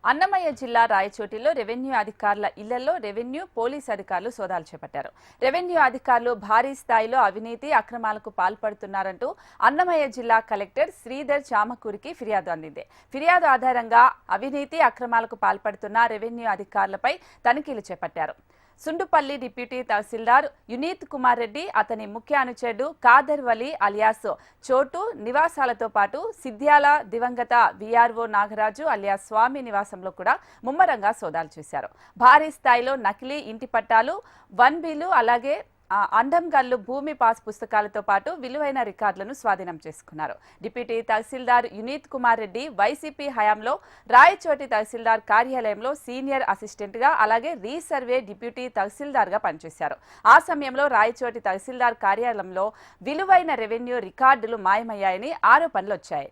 అన్నమయ్య జిల్లా రాయచోటిలో రెవెన్యూ అధికారుల ఇళ్లలో రెవెన్యూ పోలీస్ అధికారులు సోదాలు చేపట్టారు. రెవెన్యూ అధికారులు భారీ స్థాయిలో అవినీతి అక్రమాలకు పాల్పడుతున్నారంటూ అన్నమయ్య జిల్లా కలెక్టర్ శ్రీధర్ చామకూరికి ఫిర్యాదు అందింది. ఫిర్యాదు ఆధారంగా అవినీతి అక్రమాలకు పాల్పడుతున్న రెవెన్యూ అధికారులపై తనిఖీలు చేపట్టారు. సుండుపల్లి డిప్యూటీ తహసీల్దార్ యునీత్ కుమార్ రెడ్డి, అతని ముఖ్య అనుచరుడు కాదర్ వలి అలియాస్ చోటు నివాసాలతో పాటు సిద్ధ్యాల దివంగత విఆర్ఓ నాగరాజు అలియాస్ స్వామి నివాసంలో కూడా ముమ్మరంగా సోదాలు చేశారు. భారీ స్థాయిలో నకిలీ ఇంటి పట్టాలు, 1Bలు, అలాగే అండంగల్లు భూమి పాస్ పుస్తకాలతో పాటు విలువైన రికార్డులను స్వాధీనం చేసుకున్నారు. డిప్యూటీ తహసీల్దార్ యునీత్ కుమార్ రెడ్డి వైసీపీ హయాంలో రాయచోటి తహసీల్దార్ కార్యాలయంలో సీనియర్ అసిస్టెంట్గా, అలాగే రీసర్వే డిప్యూటీ తహసీల్దార్గా పనిచేశారు. ఆ సమయంలో రాయచోటి తహసీల్దార్ కార్యాలయంలో విలువైన రెవెన్యూ రికార్డులు మాయమయ్యాయని ఆరోపణలు వచ్చాయి.